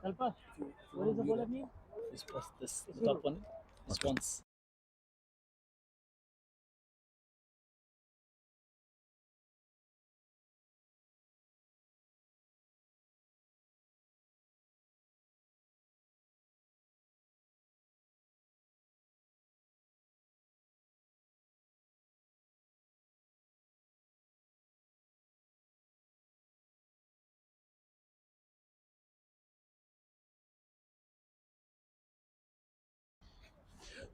Kalpa, what is the bowler name? This was this the top one. This one's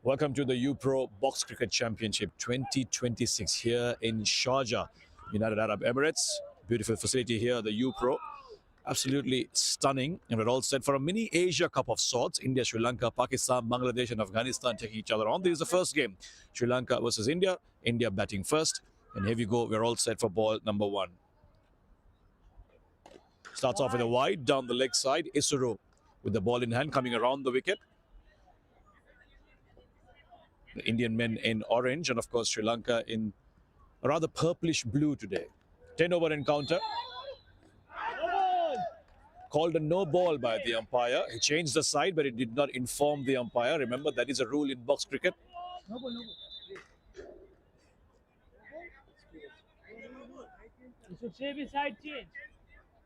Welcome to the UPRO Box Cricket Championship 2026 here in Sharjah, United Arab Emirates. Beautiful facility here, the UPRO. Absolutely stunning. And we're all set for a mini Asia Cup of sorts. India, Sri Lanka, Pakistan, Bangladesh and Afghanistan taking each other on. This is the first game. Sri Lanka versus India. India batting first. And here we go. We're all set for ball number one. Starts off with a wide down the leg side. Isuru with the ball in hand coming around the wicket. The Indian men in orange and of course Sri Lanka in a rather purplish blue today. 10 over encounter. Called a no ball by the umpire. He changed the side but he did not inform the umpire. Remember that is a rule in box cricket. No ball, no ball. You should say the side change.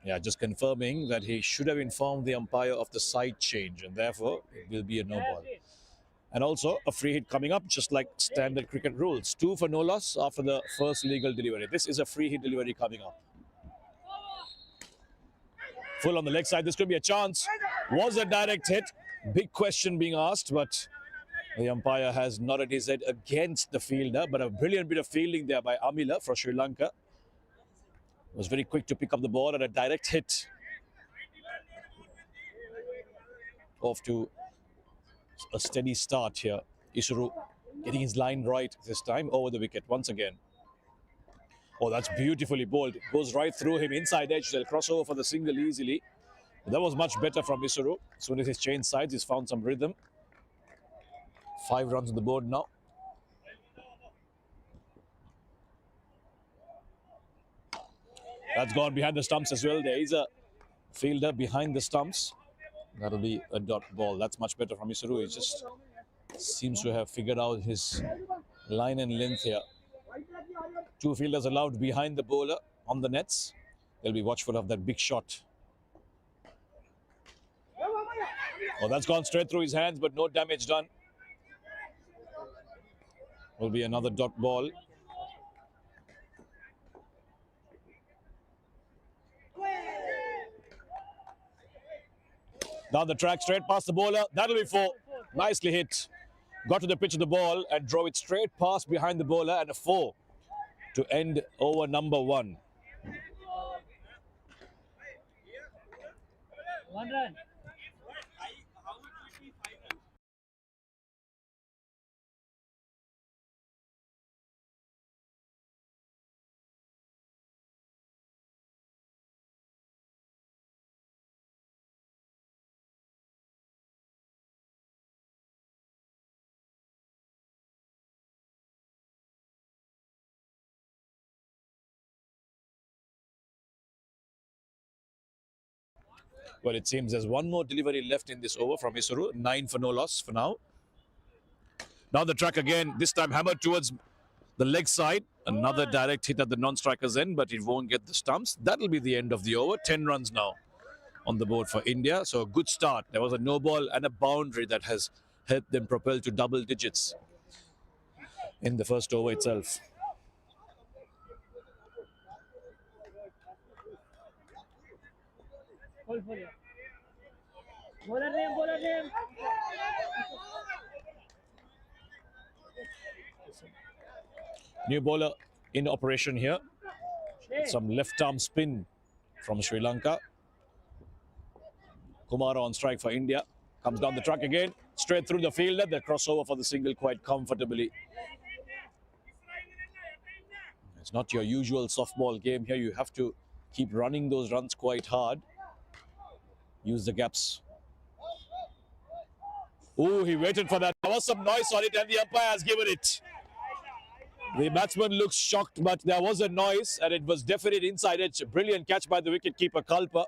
Yeah, just confirming that he should have informed the umpire of the side change and therefore it will be a no ball. And also a free hit coming up, just like standard cricket rules. 2 for no loss after the first legal delivery. This is a free hit delivery coming up. Full on the leg side. This could be a chance. Was a direct hit. Big question being asked, but the umpire has nodded his head against the fielder. But a brilliant bit of fielding there by Amila for Sri Lanka. Was very quick to pick up the ball and a direct hit. Off to a steady start here. Isuru getting his line right this time over the wicket once again. Oh, that's beautifully bowled. Goes right through him inside edge. They'll cross over for the single easily. That was much better from Isuru. As soon as he's changed sides, he's found some rhythm. 5 runs on the board now. That's gone behind the stumps as well. There is a fielder behind the stumps. That'll be a dot ball. That's much better from Isuru. He just seems to have figured out his line and length here. 2 fielders allowed behind the bowler on the nets. They'll be watchful of that big shot. Oh, that's gone straight through his hands, but no damage done. Will be another dot ball. Down the track, straight past the bowler. That'll be 4. Nicely hit. Got to the pitch of the ball and drove it straight past behind the bowler and a 4 to end over number 1. 1 run. Well, it seems there's one more delivery left in this over from Isuru. 9 for no loss for now. Now the track again, this time hammered towards the leg side. Another direct hit at the non-striker's end, but it won't get the stumps. That'll be the end of the over. 10 runs now on the board for India. So a good start. There was a no ball and a boundary that has helped them propel to double digits in the first over itself. Bowler name, bowler name. New bowler in operation here. Some left arm spin from Sri Lanka. Kumara on strike for India. Comes down the track again. Straight through the fielder. They cross over for the single quite comfortably. It's not your usual softball game here. You have to keep running those runs quite hard. Use the gaps. Oh, he waited for that. There was some noise on it and the umpire has given it. The batsman looks shocked, but there was a noise and it was definite inside edge. Brilliant catch by the wicketkeeper Kalpa.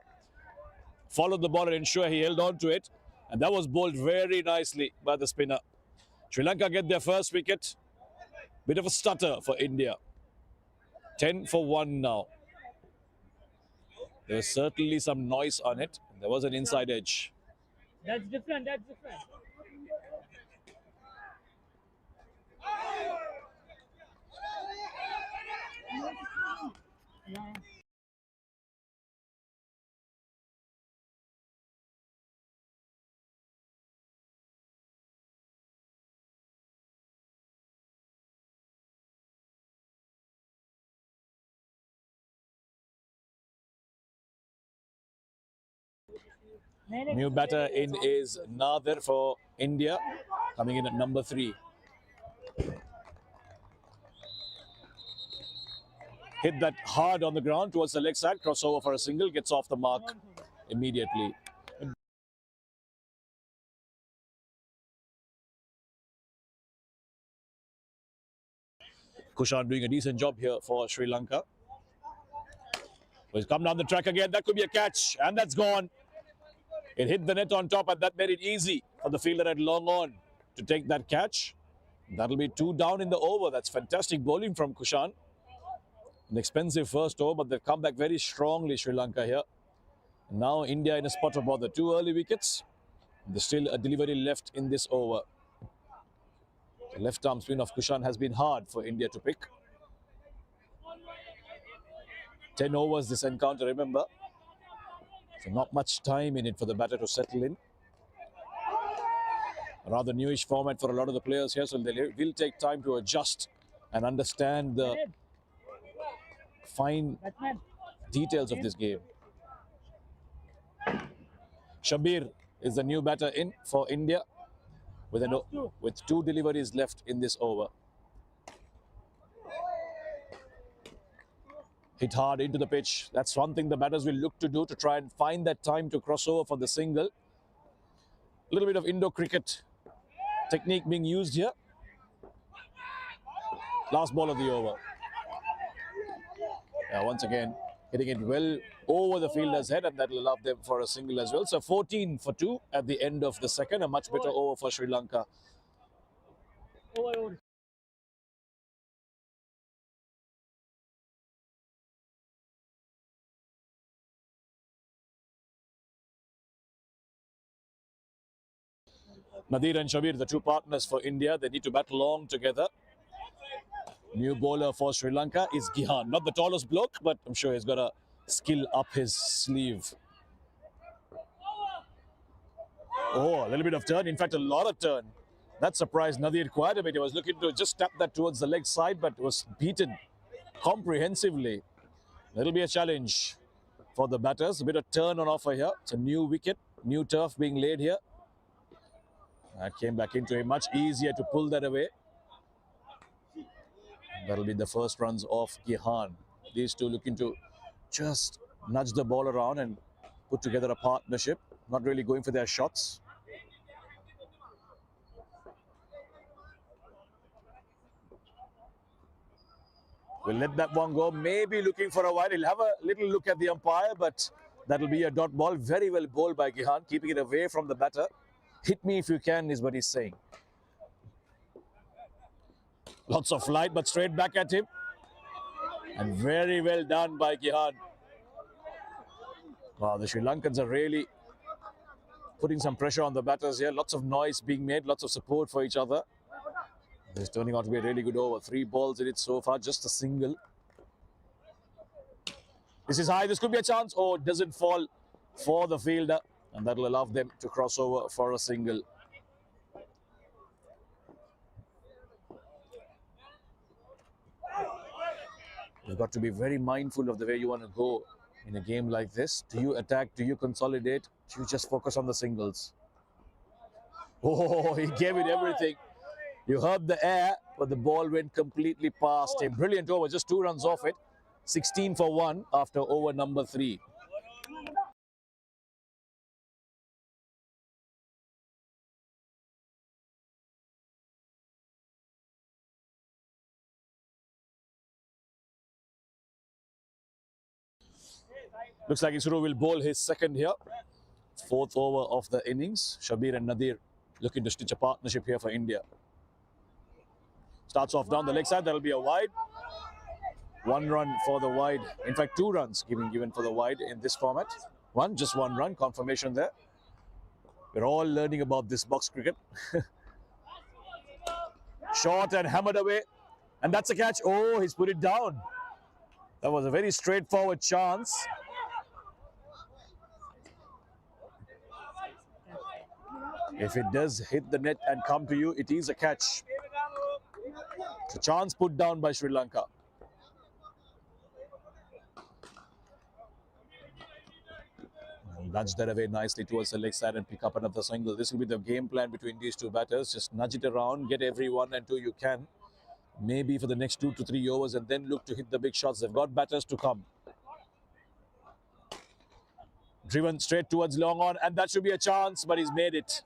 followed the ball and ensure he held on to it. And that was bowled very nicely by the spinner. Sri Lanka get their first wicket. Bit of a stutter for India. 10 for 1 now. There was certainly some noise on it. There was an inside edge. That's different. That's different. Yeah. New batter in is Nadir for India, coming in at number 3. Hit that hard on the ground towards the leg side, crossover for a single, gets off the mark immediately. Kushan doing a decent job here for Sri Lanka. He's come down the track again. That could be a catch, and that's gone. It hit the net on top, and that made it easy for the fielder at long on to take that catch. That'll be 2 down in the over. That's fantastic bowling from Kushan. An expensive first over, but they've come back very strongly, Sri Lanka here. Now India in a spot of bother. 2 early wickets. There's still a delivery left in this over. The left arm spin of Kushan has been hard for India to pick. 10 overs this encounter, remember. So not much time in it for the batter to settle in. A rather newish format for a lot of the players here, so they will take time to adjust and understand the fine details of this game. Shabir is the new batter in for India with 2 deliveries left in this over. Hit hard into the pitch. That's one thing the batters will look to do, to try and find that time to cross over for the single. A little bit of Indo cricket technique being used here. Last ball of the over. Yeah, once again, hitting it well over the fielder's head, and that will allow them for a single as well. So 14 for 2 at the end of the second. A much better over for Sri Lanka. Over. Nadir and Shabir, the 2 partners for India, they need to bat long together. New bowler for Sri Lanka is Gihan. Not the tallest bloke, but I'm sure he's got a skill up his sleeve. Oh, a little bit of turn. In fact, a lot of turn. That surprised Nadir quite a bit. He was looking to just tap that towards the leg side, but was beaten comprehensively. That'll be a challenge for the batters. A bit of turn on offer here. It's a new wicket, new turf being laid here. That came back into him. Much easier to pull that away. That'll be the first runs of Gihan. These two looking to just nudge the ball around and put together a partnership. Not really going for their shots. We'll let that one go. Maybe looking for a while. He'll have a little look at the umpire, but that'll be a dot ball. Very well bowled by Gihan, keeping it away from the batter. Hit me if you can is what he's saying. Lots of flight, but straight back at him. And very well done by Gihan. Wow, the Sri Lankans are really putting some pressure on the batters here. Lots of noise being made, lots of support for each other. This is turning out to be a really good over. 3 balls in it so far, just a single. This is high, this could be a chance. Oh, it doesn't fall for the fielder. And that'll allow them to cross over for a single. You've got to be very mindful of the way you want to go in a game like this. Do you attack? Do you consolidate? Do you just focus on the singles? Oh, he gave it everything. You heard the air, but the ball went completely past him. Brilliant over, just 2 runs off it. 16 for 1 after over number 3. Looks like ISRO will bowl his second here. Fourth over of the innings. Shabir and Nadir looking to stitch a partnership here for India. Starts off down the leg side. That'll be a wide. 1 run for the wide. In fact, 2 runs given for the wide in this format. Just one run. Confirmation there. We're all learning about this box cricket. Short and hammered away. And that's a catch. Oh, he's put it down. That was a very straightforward chance. If it does hit the net and come to you, it is a catch. It's a chance put down by Sri Lanka. Nudge that away nicely towards the leg side and pick up another single. This will be the game plan between these two batters. Just nudge it around, get every 1 and 2 you can. Maybe for the next 2 to 3 overs and then look to hit the big shots. They've got batters to come. Driven straight towards long on, and that should be a chance, but he's made it.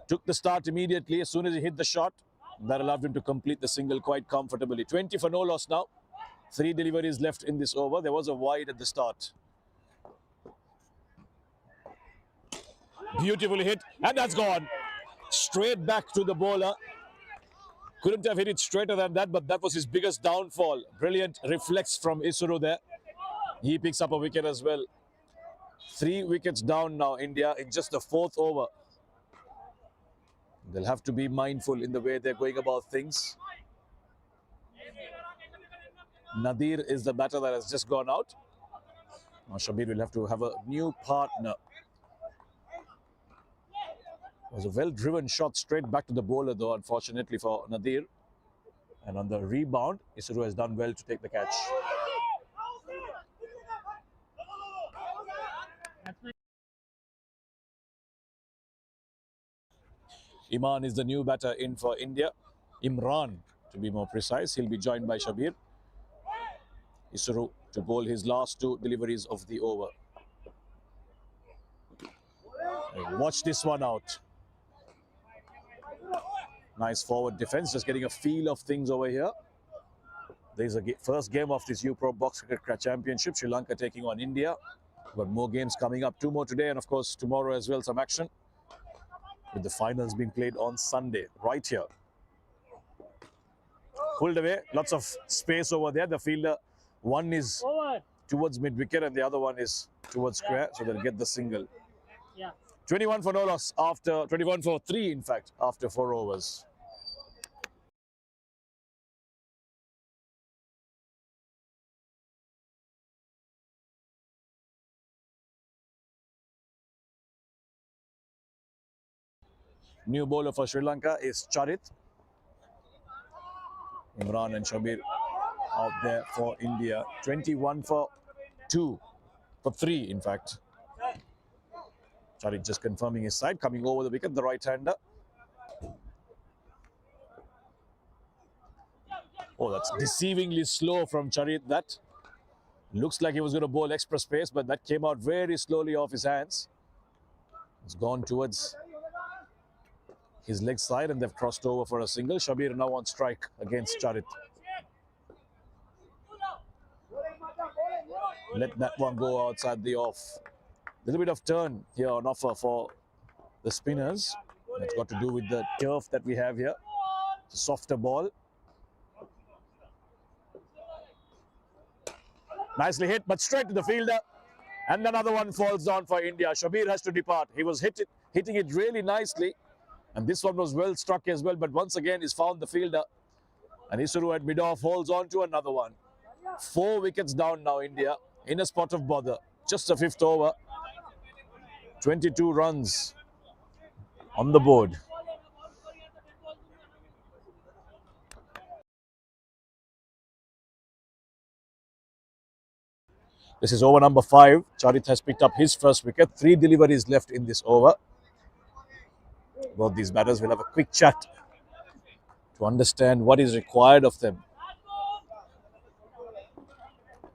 Took the start immediately as soon as he hit the shot. That allowed him to complete the single quite comfortably. 20 for no loss now. 3 deliveries left in this over. There was a wide at the start. Beautifully hit, and that's gone. Straight back to the bowler. Couldn't have hit it straighter than that, but that was his biggest downfall. Brilliant reflex from Isuru there. He picks up a wicket as well. 3 wickets down now, India, in just the 4th over. They'll have to be mindful in the way they're going about things. Nadir is the batter that has just gone out. Now Shabir will have to have a new partner. It was a well-driven shot straight back to the bowler, though, unfortunately for Nadir. And on the rebound, Isuru has done well to take the catch. Iman is the new batter in for India. Imran, to be more precise. He'll be joined by Shabir. Isuru to bowl his last 2 deliveries of the over. Watch this one out. Nice forward defense, just getting a feel of things over here. There's a first game of this UPRO Box Cricket Championship. Sri Lanka taking on India. Got more games coming up, 2 more today, and of course tomorrow as well, some action. With the finals being played on Sunday, right here. Pulled away, lots of space over there. The fielder, one is towards mid-wicket and the other one is towards square, so they'll get the single. 21 for no loss after 21 for 3, in fact, after 4 overs. New bowler for Sri Lanka is Charit. Imran and Shabir out there for India. 21 for 2, for 3, in fact. Charit just confirming his side, coming over the wicket, the right-hander. Oh, that's deceivingly slow from Charit. That looks like he was going to bowl express pace, but that came out very slowly off his hands. It's gone towards his leg side and they've crossed over for a single. Shabir now on strike against Charit. Let that one go outside the off. A little bit of turn here on offer for the spinners. It's got to do with the turf that we have here. It's a softer ball. Nicely hit, but straight to the fielder. And another one falls down for India. Shabir has to depart. He was hitting it really nicely. And this one was well struck as well. But once again, he's found the fielder. And Isuru at mid-off holds on to another one. 4 wickets down now, India, in a spot of bother. Just the 5th over. 22 runs on the board. This is over number 5. Charit has picked up his first wicket. 3 deliveries left in this over. Both these batters will have a quick chat to understand what is required of them.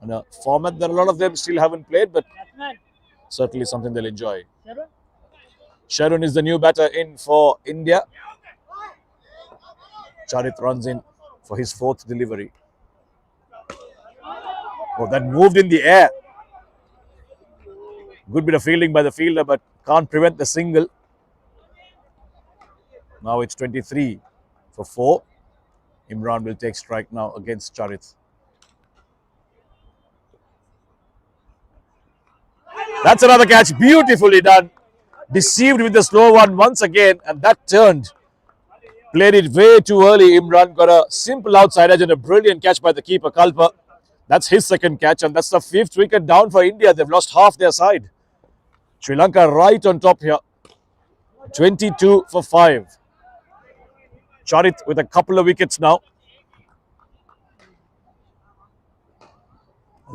In a format that a lot of them still haven't played, but certainly something they'll enjoy. Sharon is the new batter in for India. Charit runs in for his 4th delivery. Oh, that moved in the air. Good bit of fielding by the fielder, but can't prevent the single. Now it's 23 for 4. Imran will take strike now against Charith. That's another catch. Beautifully done. Deceived with the slow one once again, and that turned. Played it way too early. Imran got a simple outside edge and a brilliant catch by the keeper, Kalpa. That's his second catch, and that's the 5th wicket down for India. They've lost half their side. Sri Lanka right on top here. 22 for 5. Charith with a couple of wickets now.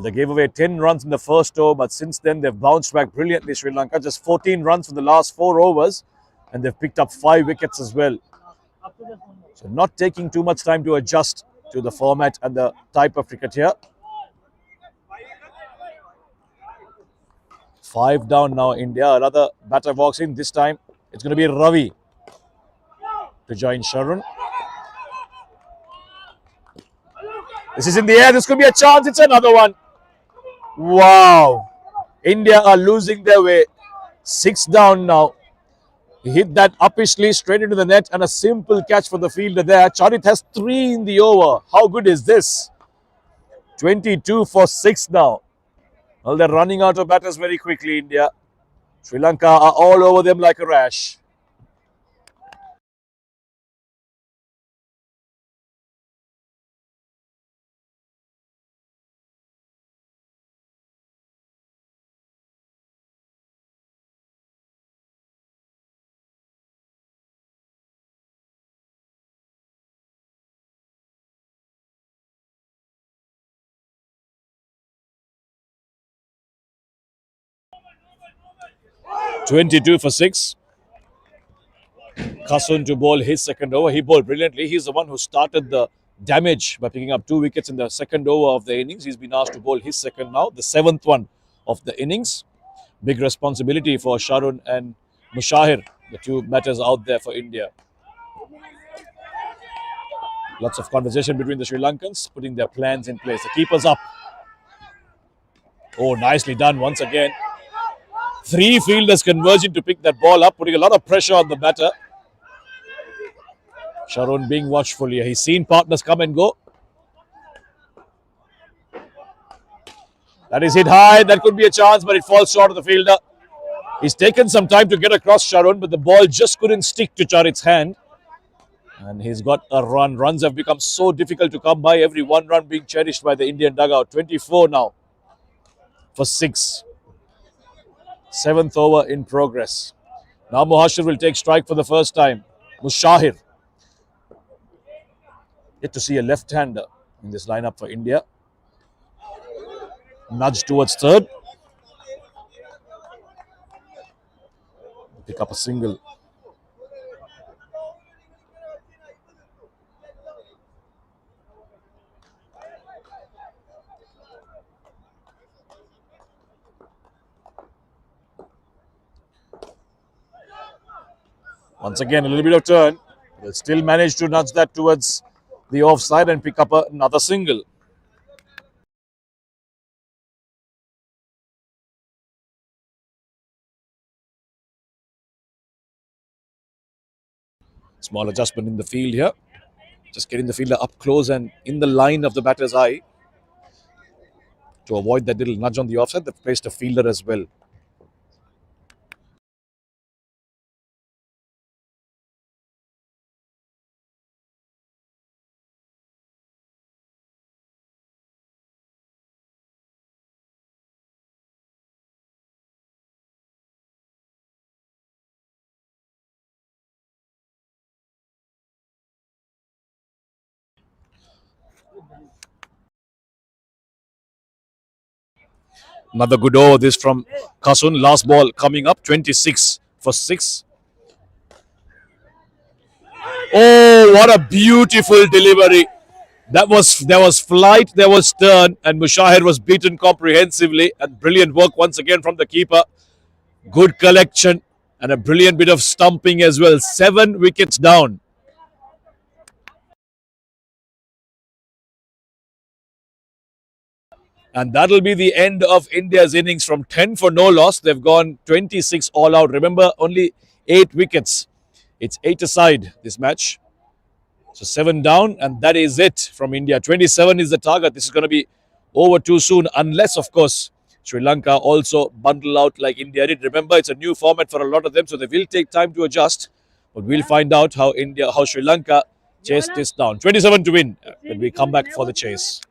They gave away 10 runs in the first over, but since then they've bounced back brilliantly, Sri Lanka. Just 14 runs for the last 4 overs, and they've picked up 5 wickets as well. So not taking too much time to adjust to the format and the type of cricket here. 5 down now, India. Another batter walks in. This time it's going to be Ravi to join Sharun. This is in the air. This could be a chance. It's another one. Wow. India are losing their way. 6 down now. He hit that uppishly straight into the net, and a simple catch for the fielder there. Charith has 3 in the over. How good is this? 22 for 6 now. Well, they're running out of batters very quickly, India. Sri Lanka are all over them like a rash. "22 for 6. Kasun to bowl his second over. He bowled brilliantly. He's the one who started the damage by picking up 2 wickets in the second over of the innings. He's been asked to bowl his second now, the 7th one of the innings. Big responsibility for Sharun and Mushahir, the 2 batters out there for India. Lots of conversation between the Sri Lankans, putting their plans in place. The keeper's up. Oh, nicely done once again. 3 fielders converging to pick that ball up, putting a lot of pressure on the batter. Sharun being watchful here. He's seen partners come and go. That is hit high. That could be a chance, but it falls short of the fielder. He's taken some time to get across Sharun, but the ball just couldn't stick to Charith's hand. And he's got a run. Runs have become so difficult to come by. Every 1 run being cherished by the Indian dugout. 24 now for 6. 7th over in progress. Now Muhashir will take strike for the first time. Mushahir. Yet to see a left-hander in this lineup for India. Nudge towards third. Pick up a single. Once again, a little bit of turn. They'll still manage to nudge that towards the offside and pick up another single. Small adjustment in the field here. Just getting the fielder up close and in the line of the batter's eye. To avoid that little nudge on the offside, they've placed a fielder as well. Another good over this from Kasun. Last ball coming up, 26 for 6. Oh, what a beautiful delivery. There was flight, there was turn, and Mushahir was beaten comprehensively. And brilliant work once again from the keeper. Good collection and a brilliant bit of stumping as well. 7 wickets down. And that'll be the end of India's innings from 10 for no loss. They've gone 26 all out. Remember, only 8 wickets. It's 8 aside this match. So 7 down, and that is it from India. 27 is the target. This is going to be over too soon, unless, of course, Sri Lanka also bundle out like India did. Remember, it's a new format for a lot of them, so they will take time to adjust. But we'll find out how Sri Lanka chase this down. 27 to win when we come back for the chase.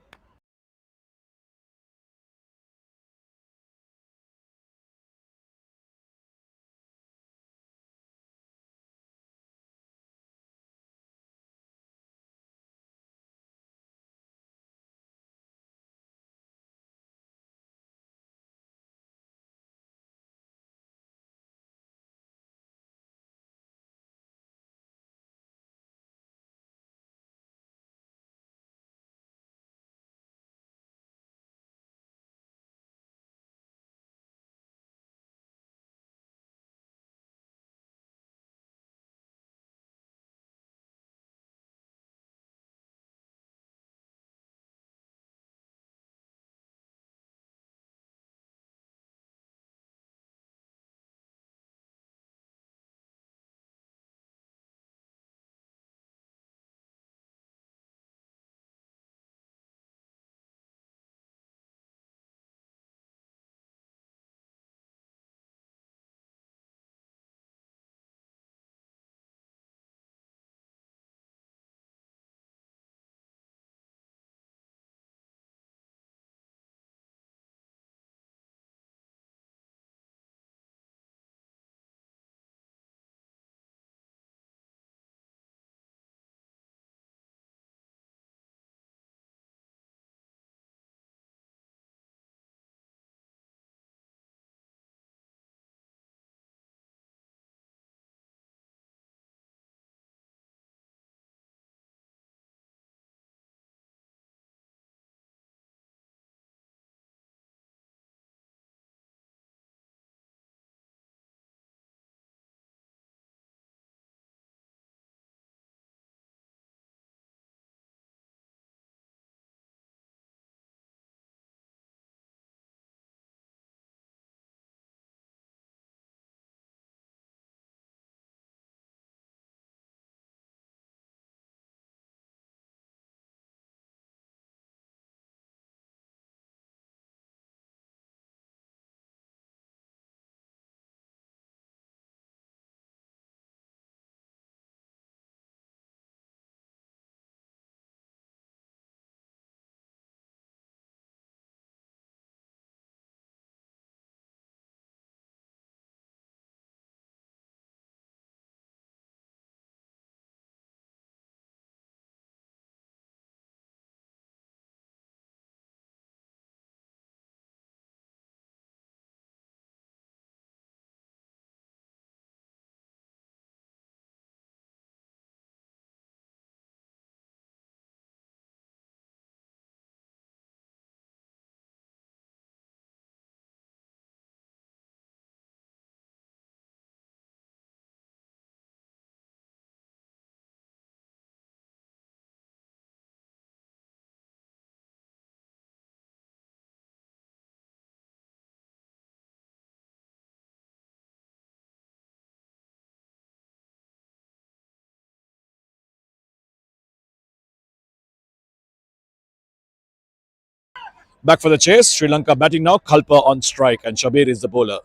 Back for the chase. Sri Lanka batting now. Kalpa on strike, and Shabir is the bowler.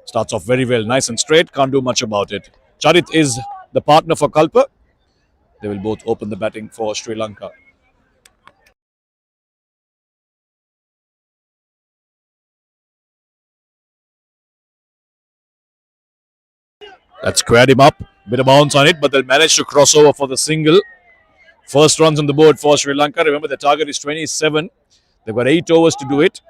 Starts off very well, nice and straight. Can't do much about it. Charit is the partner for Kalpa. They will both open the batting for Sri Lanka. That squared him up. Bit of bounce on it, but they'll manage to cross over for the single. First runs on the board for Sri Lanka. Remember, the target is 27. They've got 8 overs to do it.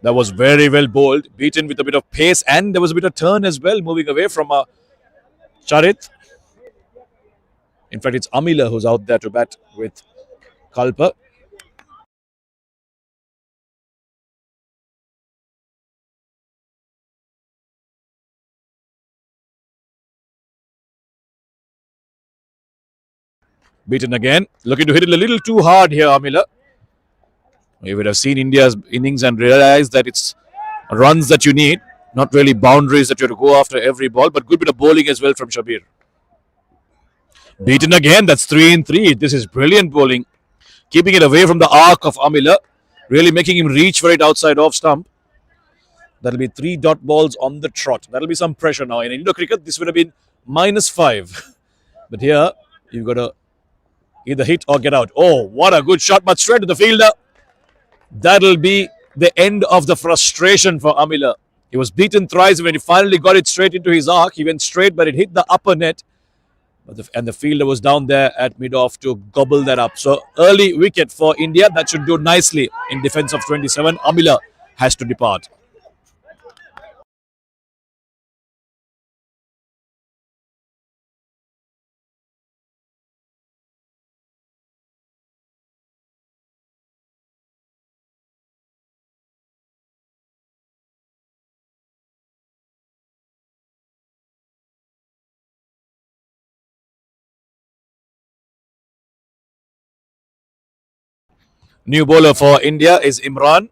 That was very well bowled, beaten with a bit of pace, and there was a bit of turn as well, moving away from Charit. In fact, it's Amila who's out there to bat with Kalpa. Beaten again. Looking to hit it a little too hard here, Amila. You would have seen India's innings and realized that it's runs that you need, not really boundaries that you have to go after every ball, but good bit of bowling as well from Shabir. Beaten again. That's 3 in 3. This is brilliant bowling. Keeping it away from the arc of Amila. Really making him reach for it outside off stump. That'll be 3 dot balls on the trot. That'll be some pressure now. In Indo cricket, this would have been -5. But here, you've got to either hit or get out. Oh, what a good shot, but straight to the fielder. That'll be the end of the frustration for Amila. He was beaten thrice. When he finally got it straight into his arc, he went straight, but it hit the upper net. And the fielder was down there at mid-off to gobble that up. So early wicket for India. That should do nicely in defense of 27. Amila has to depart. New bowler for India is Imran.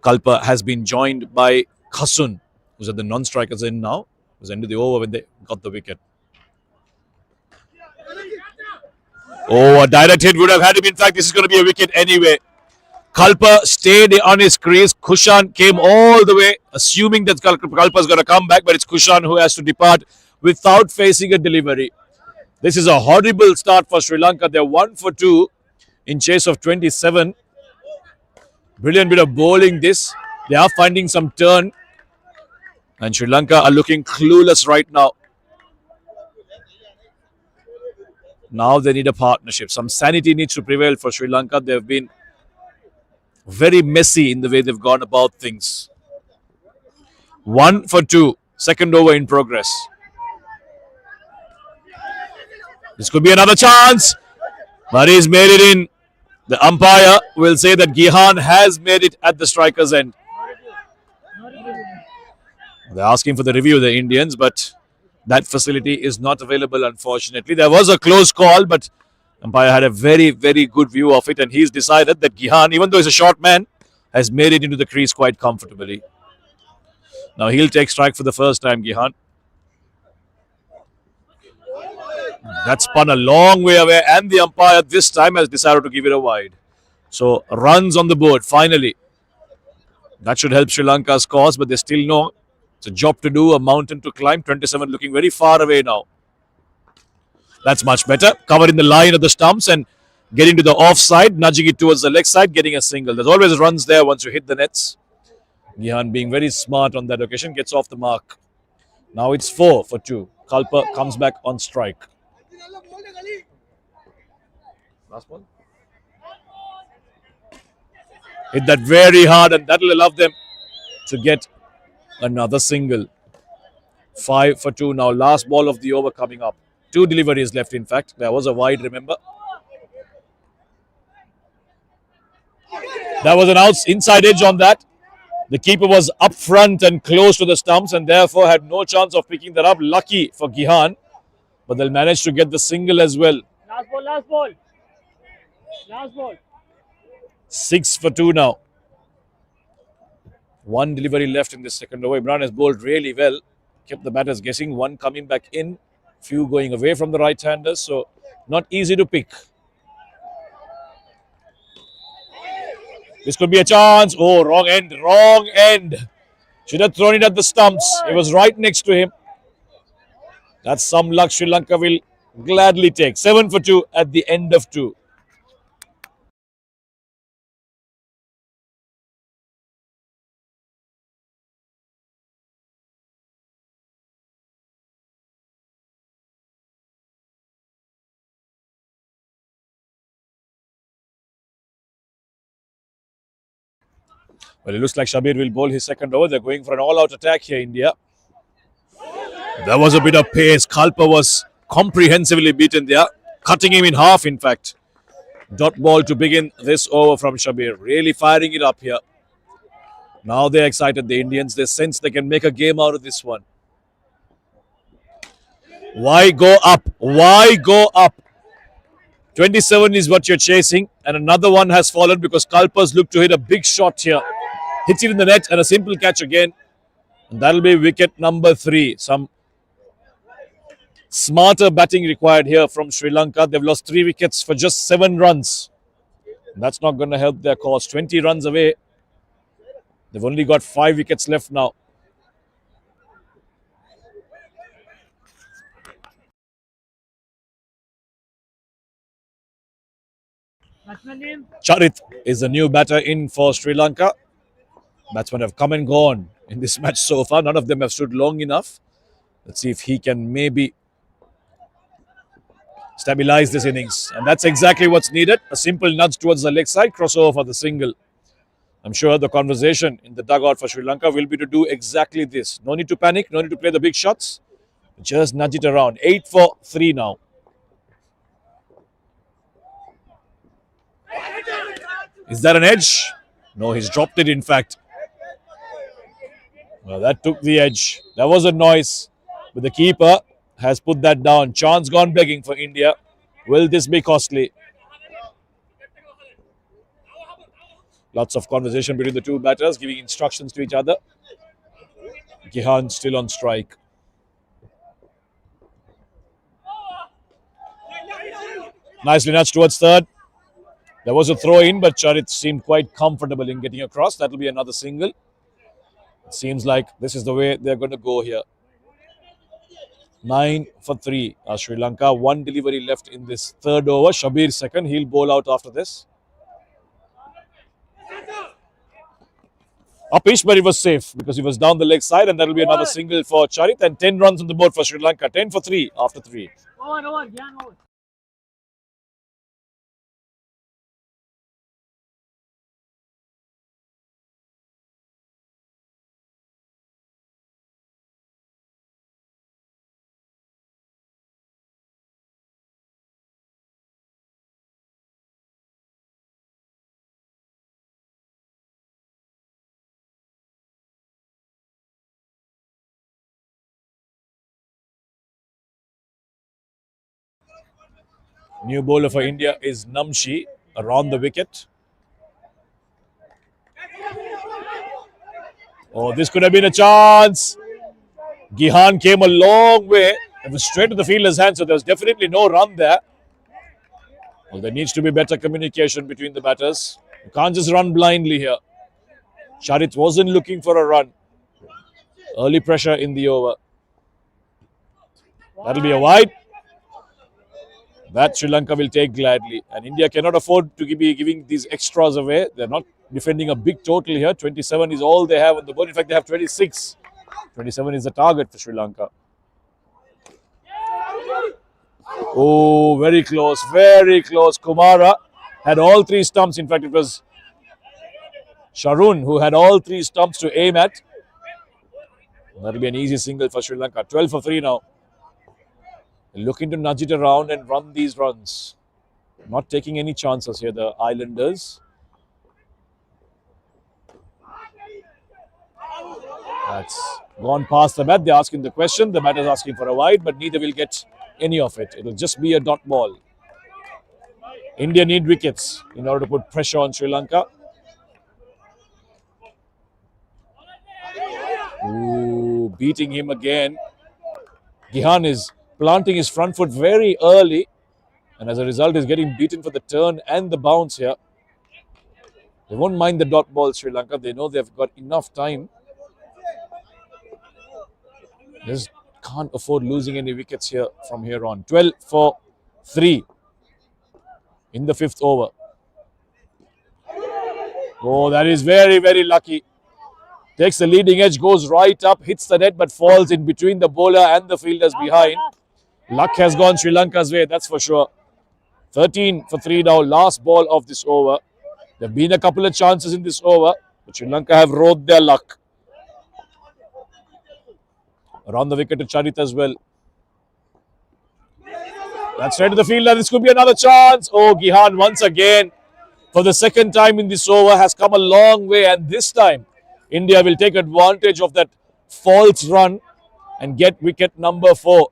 Kalpa has been joined by Khasun, who's at the non-strikers end now. Was into the over when they got the wicket. Oh, a direct hit would have had him. In fact, this is going to be a wicket anyway. Kalpa stayed on his crease. Kushan came all the way, assuming that Kalpa is going to come back, but it's Kushan who has to depart without facing a delivery. This is a horrible start for Sri Lanka. They're 1 for 2 in chase of 27. Brilliant bit of bowling this. They are finding some turn. And Sri Lanka are looking clueless right now. Now they need a partnership. Some sanity needs to prevail for Sri Lanka. They've been very messy in the way they've gone about things. 1 for 2. Second over in progress. This could be another chance. But he's made it in. The umpire will say that Gihan has made it at the striker's end. They're asking for the review, the Indians, but that facility is not available, unfortunately. There was a close call, but umpire had a very, very good view of it, and he's decided that Gihan, even though he's a short man, has made it into the crease quite comfortably. Now he'll take strike for the first time, Gihan. That's spun a long way away, and the umpire this time has decided to give it a wide. So runs on the board, finally. That should help Sri Lanka's cause, but they still know it's a job to do, a mountain to climb. 27 looking very far away now. That's much better. Covering the line of the stumps and getting to the offside, nudging it towards the leg side, getting a single. There's always runs there once you hit the nets. Gihan being very smart on that occasion, gets off the mark. Now it's 4 for 2. Kalpa comes back on strike. Last ball. Hit that very hard, and that'll allow them to get another single. 5 for 2 now. Last ball of the over coming up. 2 deliveries left, in fact. There was a wide, remember. There was an inside edge on that. The keeper was up front and close to the stumps and therefore had no chance of picking that up. Lucky for Gihan. But they'll manage to get the single as well. Last ball, last ball. Last ball. 6 for 2 now. 1 delivery left in the second over. Imran has bowled really well. Kept the batters guessing. 1 coming back in. Few going away from the right-handers. So not easy to pick. This could be a chance. Oh, wrong end. Wrong end. Should have thrown it at the stumps. It was right next to him. That's some luck Sri Lanka will gladly take. 7 for 2 at the end of 2. Well, it looks like Shabir will bowl his second over. They're going for an all-out attack here, India. There was a bit of pace. Kalpa was comprehensively beaten there, cutting him in half, in fact. Dot ball to begin this over from Shabir. Really firing it up here. Now they're excited, the Indians. They sense they can make a game out of this one. Why go up? Why go up? 27 is what you're chasing, and another one has fallen because Kalpas looked to hit a big shot here. Hits it in the net and a simple catch again. And that'll be wicket number 3. Some smarter batting required here from Sri Lanka. They've lost 3 wickets for just 7 runs. That's not going to help their cause. 20 runs away. They've only got 5 wickets left now. Batsman name? Charit is the new batter in for Sri Lanka. Batsmen have come and gone in this match so far. None of them have stood long enough. Let's see if he can maybe stabilize this innings. And that's exactly what's needed. A simple nudge towards the leg side, crossover for the single. I'm sure the conversation in the dugout for Sri Lanka will be to do exactly this. No need to panic, no need to play the big shots. Just nudge it around. 8 for 3 now. Is that an edge? No, he's dropped it in fact. Well, that took the edge. That was a noise. But the keeper has put that down. Chance gone begging for India. Will this be costly? Lots of conversation between the two batters, giving instructions to each other. Gihan still on strike. Nicely nudged towards third. There was a throw in, but Charit seemed quite comfortable in getting across. That will be another single. It seems like this is the way they're going to go here. 9 for 3. Sri Lanka, 1 delivery left in this third over. Shabir second. He'll bowl out after this. Upish, but he was safe because he was down the leg side, and that will be another single for Charit. And 10 runs on the board for Sri Lanka. 10 for 3 after 3. Over. New bowler for India is Namshi around the wicket. Oh, this could have been a chance. Gihan came a long way. It was straight to the fielder's hand, so there was definitely no run there. Well, there needs to be better communication between the batters. You can't just run blindly here. Charit wasn't looking for a run. Early pressure in the over. That'll be a wide. That Sri Lanka will take gladly. And India cannot afford to be giving these extras away. They're not defending a big total here. 27 is all they have on the board. In fact, they have 26. 27 is the target for Sri Lanka. Oh, very close, very close. Kumara had all 3 stumps. In fact, it was Sharun who had all 3 stumps to aim at. That'll be an easy single for Sri Lanka. 12 for 3 now. Looking to nudge it around and run these runs. Not taking any chances here, the Islanders. That's gone past the bat. They're asking the question. The batter's asking for a wide, but neither will get any of it. It'll just be a dot ball. India need wickets in order to put pressure on Sri Lanka. Ooh, beating him again. Gihan is planting his front foot very early, and as a result is getting beaten for the turn and the bounce here. They won't mind the dot ball, Sri Lanka. They know they've got enough time. They just can't afford losing any wickets here from here on. 12 for 3 in the 5th over. Oh, that is very, very lucky. Takes the leading edge, goes right up, hits the net, but falls in between the bowler and the fielders behind. Luck has gone Sri Lanka's way, that's for sure. 13 for 3 now, last ball of this over. There have been a couple of chances in this over, but Sri Lanka have rode their luck. Around the wicket to Charit as well. That's right to the fielder. This could be another chance. Oh, Gihan once again, for the second time in this over, has come a long way. And this time, India will take advantage of that false run and get wicket number 4.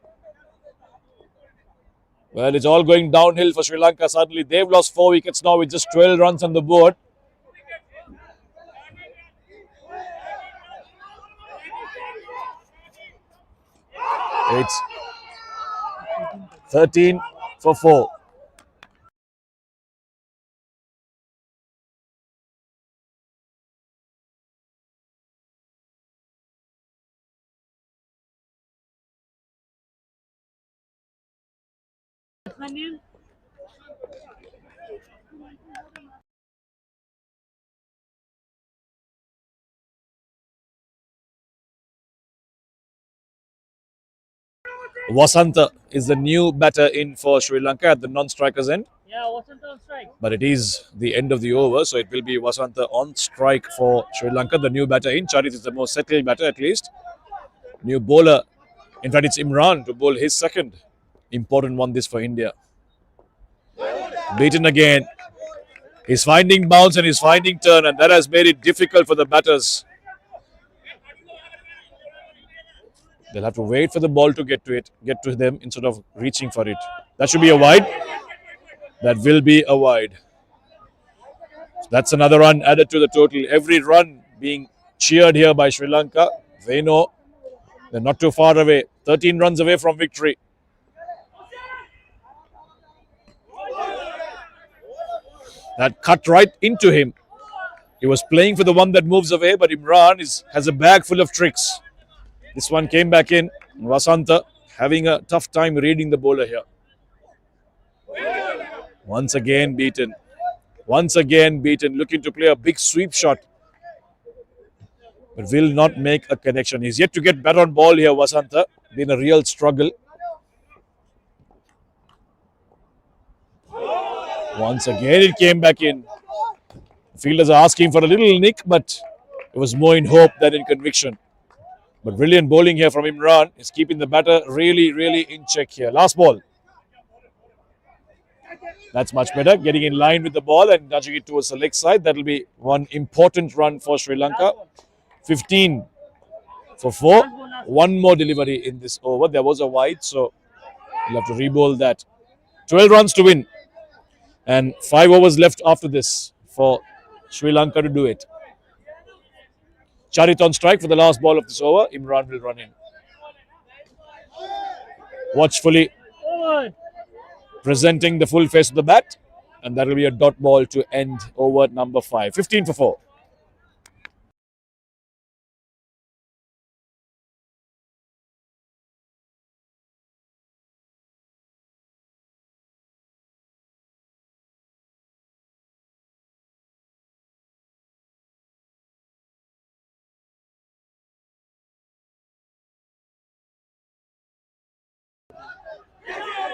Well, it's all going downhill for Sri Lanka. Suddenly, they've lost 4 wickets now with just 12 runs on the board. It's 13 for 4. Vasanta is the new batter in for Sri Lanka at the non-strikers end. Yeah, Vasanta on strike. But it is the end of the over, so it will be Vasanta on strike for Sri Lanka, the new batter in. Charit is the most settled batter at least. New bowler. In fact, it's Imran to bowl his second. Important one this for India. Beaten again. He's finding bounce and he's finding turn, and that has made it difficult for the batters. They'll have to wait for the ball to get to them instead of reaching for it. That should be a wide. That will be a wide. That's another run added to the total. Every run being cheered here by Sri Lanka. They know they're not too far away. 13 runs away from victory. That cut right into him. He was playing for the one that moves away, but Imran has a bag full of tricks. This one came back in. Vasanta having a tough time reading the bowler here. Once again beaten. Once again beaten. Looking to play a big sweep shot, but will not make a connection. He's yet to get bat on ball here, Vasanta. Been a real struggle. Once again it came back in. Fielders are asking for a little nick, but it was more in hope than in conviction. But brilliant bowling here from Imran. Is keeping the batter really, really in check here. Last ball. That's much better. Getting in line with the ball and nudging it towards the leg side. That will be one important run for Sri Lanka. 15 for 4. One more delivery in this over. There was a wide, so we'll have to re-bowl that. 12 runs to win. And 5 overs left after this for Sri Lanka to do it. Charit on strike for the last ball of this over. Imran will run in. Watchfully presenting the full face of the bat. And that will be a dot ball to end over number 5. 15 for 4.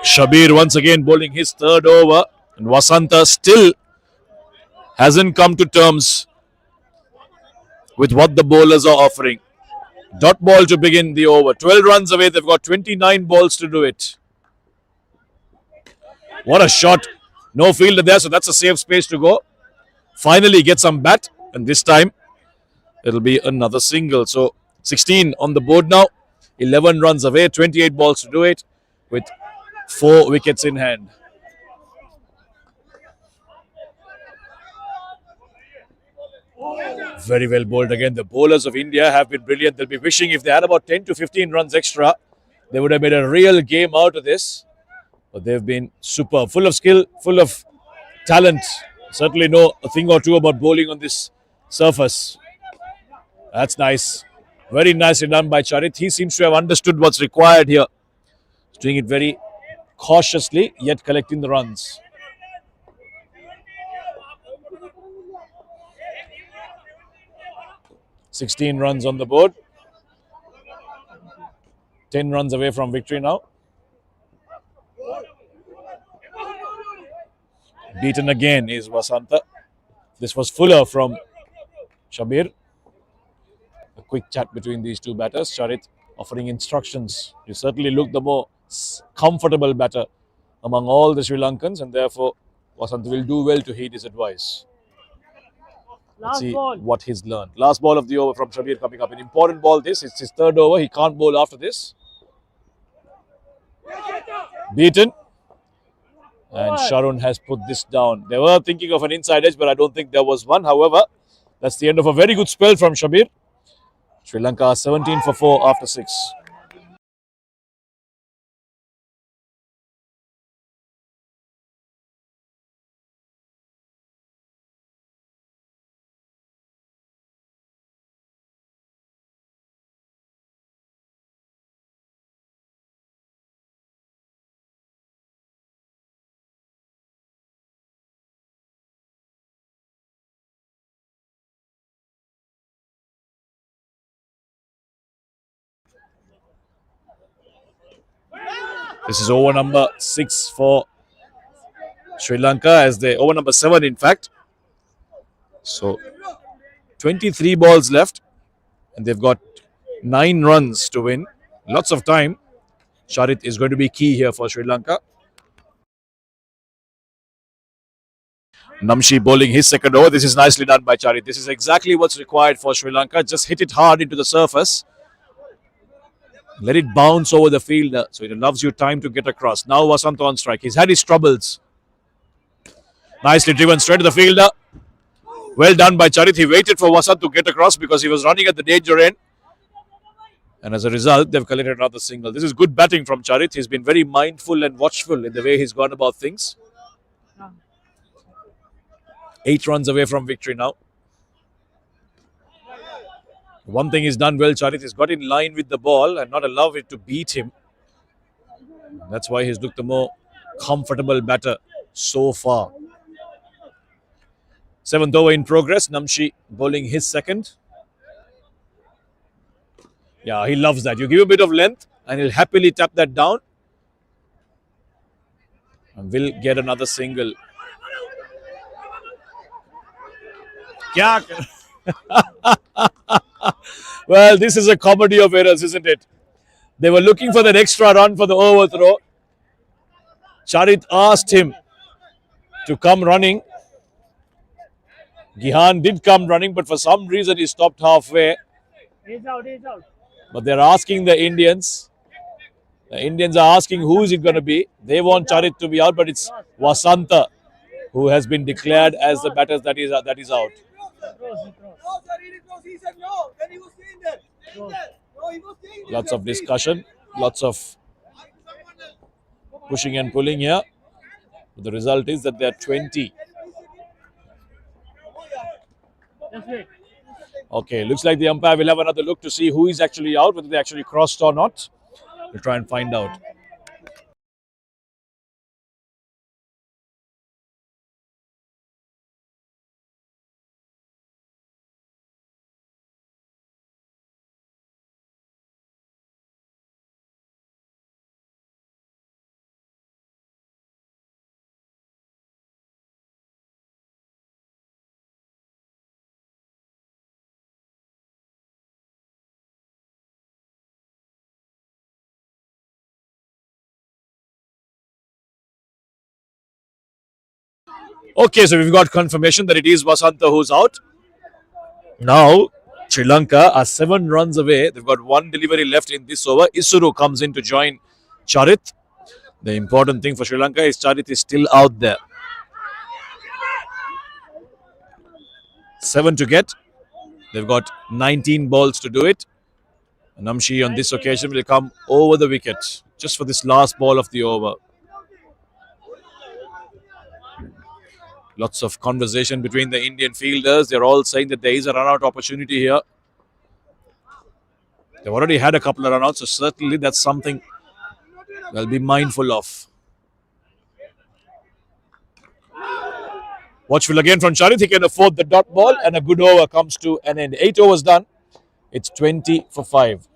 Shabir once again bowling his third over, and Vasanta still hasn't come to terms with what the bowlers are offering. Dot ball to begin the over. 12 runs away. They've got 29 balls to do it. What a shot. No fielder there, so that's a safe space to go. Finally get some bat, and this time it'll be another single. So 16 on the board now. 11 runs away. 28 balls to do it with 4 wickets in hand. Very well bowled again. The bowlers of India have been brilliant. They'll be wishing if they had about 10 to 15 runs extra, they would have made a real game out of this. But they've been superb. Full of skill, full of talent. Certainly know a thing or two about bowling on this surface. That's nice. Very nicely done by Charit. He seems to have understood what's required here. He's doing it very cautiously, yet collecting the runs. $16 runs on the board. 10 runs away from victory now. Beaten again is Vasanta. This was fuller from Shabir. A quick chat between these two batters. Charit offering instructions. He certainly looked the more comfortable batter among all the Sri Lankans, and therefore Vasanta will do well to heed his advice. Let's see what he's learned. Last ball of the over from Shabir coming up. An important ball this. It's his third over. He can't bowl after this. Beaten. And Sharun has put this down. They were thinking of an inside edge, but I don't think there was one. However, that's the end of a very good spell from Shabir. Sri Lanka 17 for 4 after 6. This is over number 6 for Sri Lanka, as they over number 7, in fact. So 23 balls left, and they've got 9 runs to win. Lots of time. Charit is going to be key here for Sri Lanka. Namshi bowling his second over. This is nicely done by Charit. This is exactly what's required for Sri Lanka. Just hit it hard into the surface. Let it bounce over the fielder, so it allows you time to get across. Now Vasant on strike. He's had his troubles. Nicely driven straight to the fielder. Well done by Charit. He waited for Vasant to get across because he was running at the danger end. And as a result, they've collected another single. This is good batting from Charit. He's been very mindful and watchful in the way he's gone about things. 8 runs away from victory now. One thing he's done well, Charit, he's got in line with the ball and not allowed it to beat him. That's why he's looked the more comfortable batter so far. 7th over in progress. Namshi bowling his second. Yeah, he loves that. You give a bit of length and he'll happily tap that down. And will get another single. Well, this is a comedy of errors, isn't it? They were looking for that extra run for the overthrow. Charit asked him to come running. Gihan did come running, but for some reason he stopped halfway. He's out, he's out. But they're asking the Indians. The Indians are asking who is it going to be. They want Charit to be out, but it's Vasanta who has been declared as the batter that is out. Lots of discussion, lots of pushing and pulling here. But the result is that they're 20. Okay, looks like the umpire will have another look to see who is actually out, whether they actually crossed or not. We'll try and find out. Okay, so we've got confirmation that it is Vasanta who's out. Now, Sri Lanka are 7 runs away. They've got 1 delivery left in this over. Isuru comes in to join Charit. The important thing for Sri Lanka is Charit is still out there. 7 to get. They've got 19 balls to do it. Namshi on this occasion will come over the wicket just for this last ball of the over. Lots of conversation between the Indian fielders. They're all saying that there is a run-out opportunity here. They've already had a couple of run-outs, so certainly that's something they'll be mindful of. Watchful again from Charit. He can afford the dot ball, and a good over comes to an end. 8 overs done. It's 20 for 5.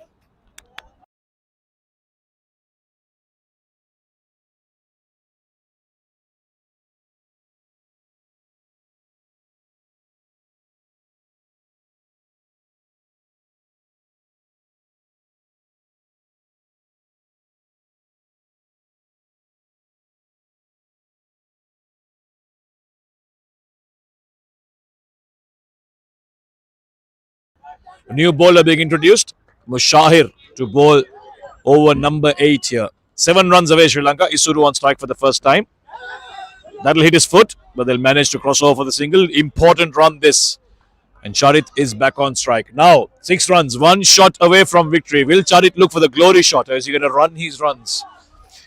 A new bowler being introduced, Mushahir, to bowl over number 8 here. 7 runs away, Sri Lanka. Isuru on strike for the first time. That'll hit his foot, but they'll manage to cross over for the single. Important run this. And Charit is back on strike. Now, 6 runs, 1 shot away from victory. Will Charit look for the glory shot? Or is he going to run his runs?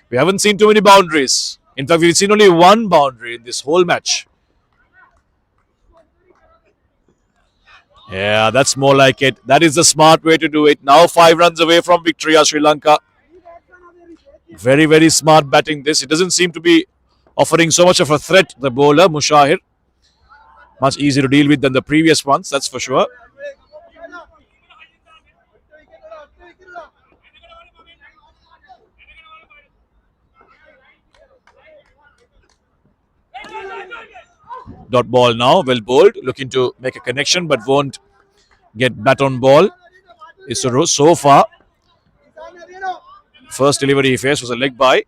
We haven't seen too many boundaries. In fact, we've seen only one boundary in this whole match. Yeah, that's more like it. That is the smart way to do it. Now 5 runs away from victory, Sri Lanka. Very, very smart batting this. It doesn't seem to be offering so much of a threat, the bowler, Mushahir. Much easier to deal with than the previous ones, that's for sure. Dot ball now, well bowled. Looking to make a connection, but won't get bat on ball. Isuru so far. First delivery he faced was a leg by.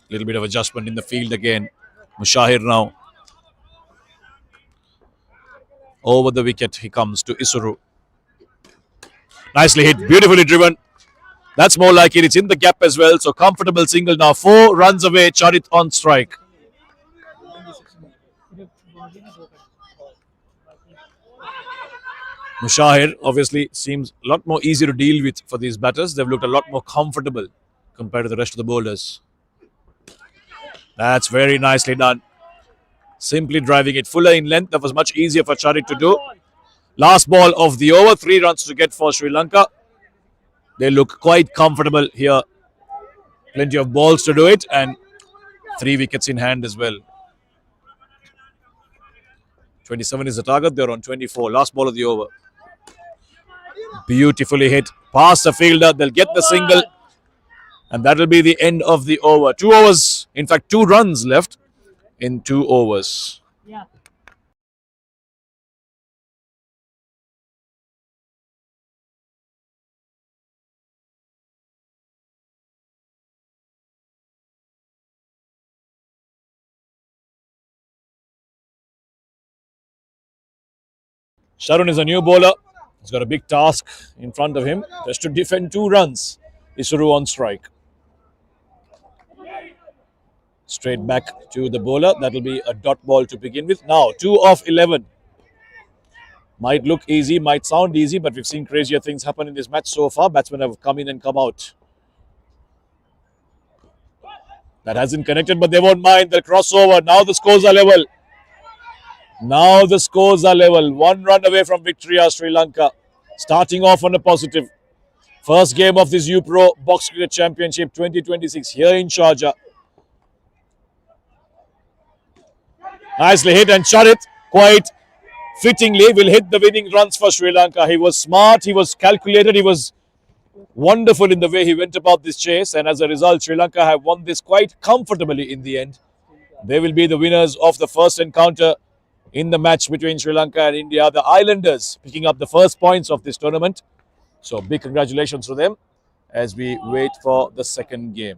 Little bit of adjustment in the field again. Mushahir now. Over the wicket he comes to Isuru. Nicely hit, beautifully driven. That's more like it. It's in the gap as well. So comfortable single now. 4 runs away. Charit on strike. Mushahir obviously seems a lot more easy to deal with for these batters. They've looked a lot more comfortable compared to the rest of the bowlers. That's very nicely done. Simply driving it fuller in length. That was much easier for Charit to do. Last ball of the over. 3 runs to get for Sri Lanka. They look quite comfortable here. Plenty of balls to do it and 3 wickets in hand as well. 27 is the target. They're on 24. Last ball of the over. Beautifully hit. Past the fielder. They'll get the single. And that'll be the end of the over. 2 overs. In fact, 2 runs left in 2 overs. Yeah. Sharun is a new bowler. He's got a big task in front of him just to defend 2 runs. Isuru on strike. Straight back to the bowler. That'll be a dot ball to begin with. Now, 2 of 11. Might look easy, might sound easy, but we've seen crazier things happen in this match so far. Batsmen have come in and come out. That hasn't connected, but they won't mind. They'll cross over. Now the scores are level. Now the scores are level. 1 run away from victory, Sri Lanka. Starting off on a positive. First game of this UPRO Box Cricket Championship 2026 here in Sharjah. Nicely hit and shot it quite fittingly. Will hit the winning runs for Sri Lanka. He was smart. He was calculated. He was wonderful in the way he went about this chase. And as a result, Sri Lanka have won this quite comfortably in the end. They will be the winners of the first encounter in the match between Sri Lanka and India. The Islanders picking up the first points of this tournament. So big congratulations to them as we wait for the second game.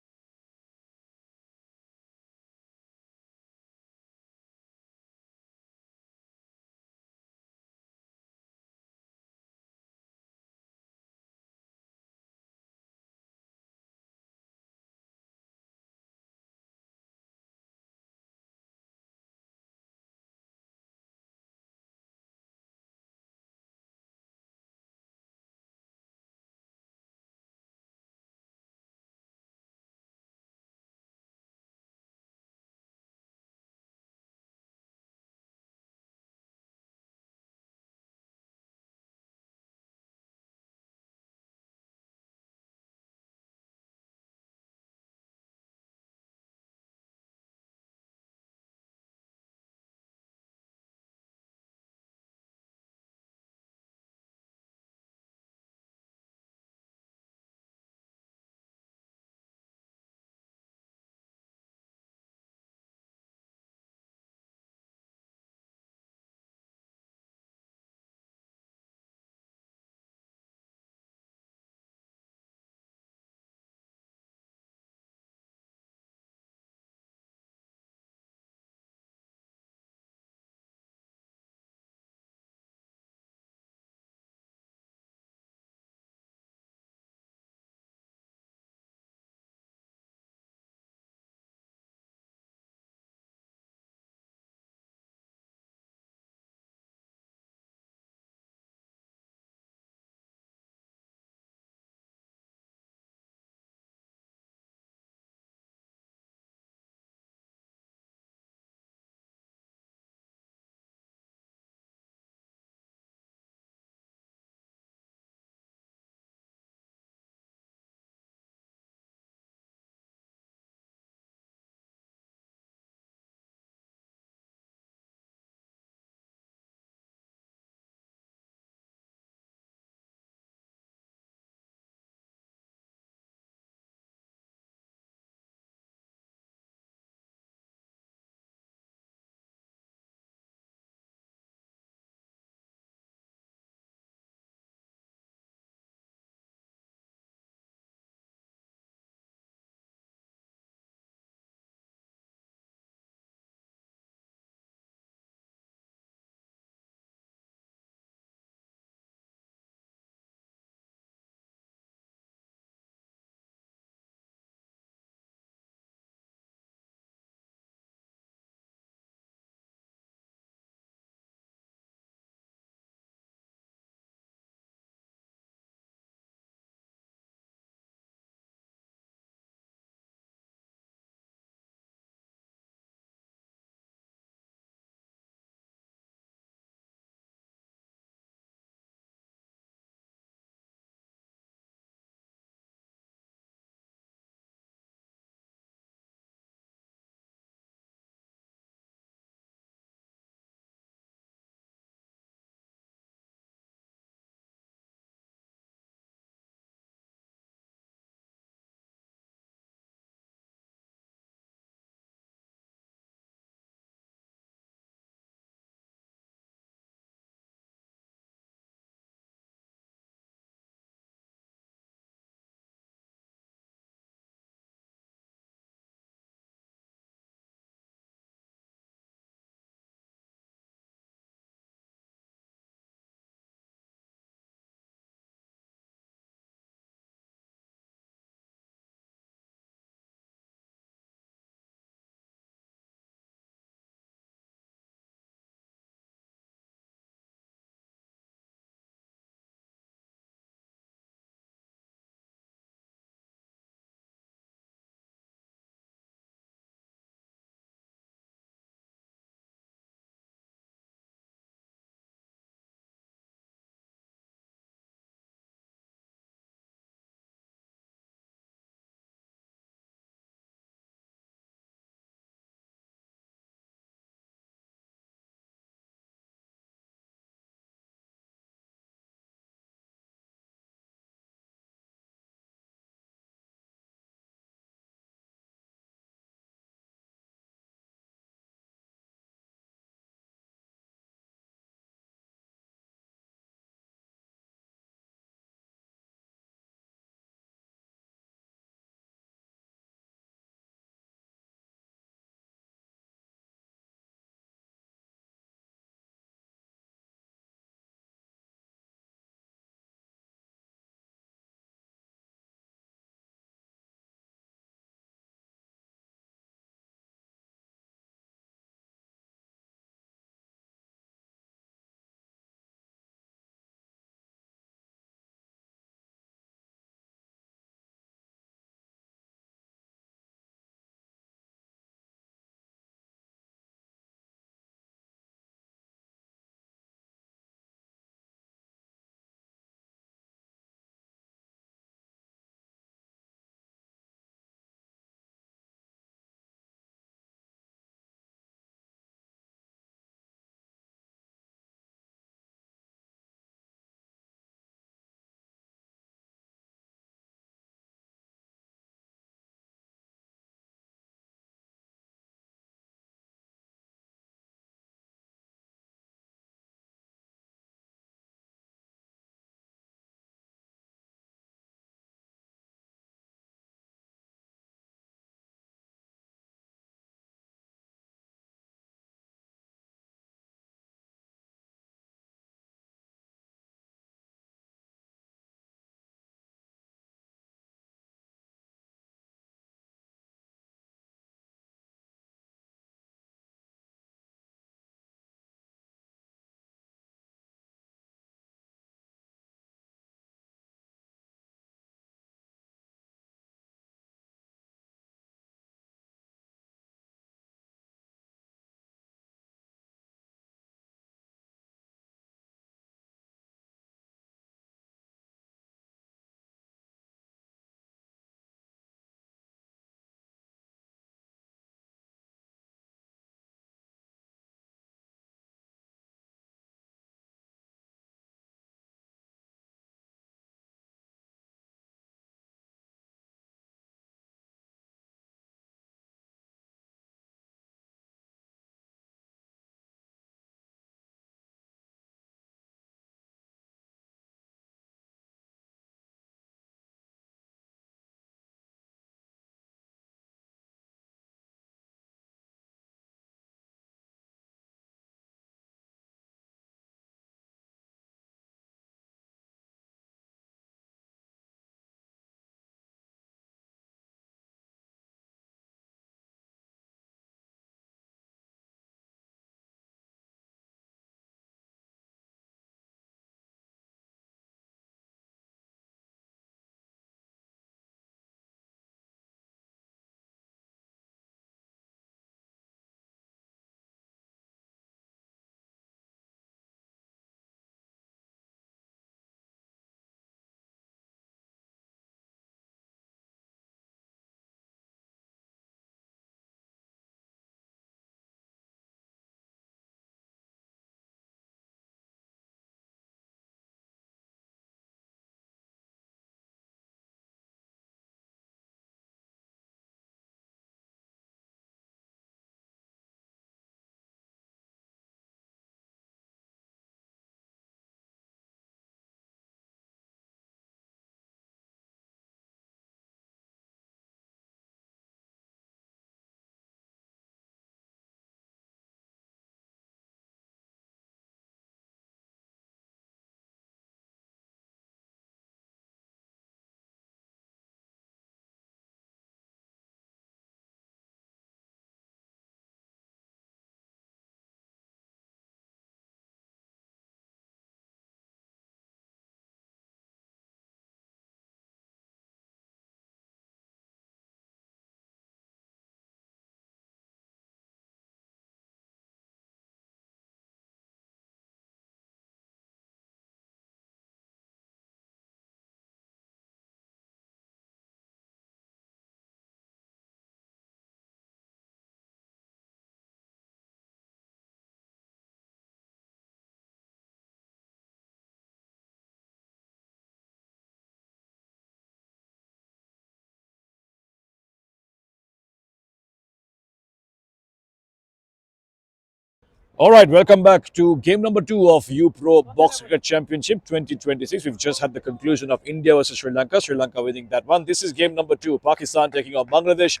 All right, welcome back to game number 2 of UPRO Box Cricket Championship 2026. We've just had the conclusion of India versus Sri Lanka. Sri Lanka winning that one. This is game number 2. Pakistan taking on Bangladesh.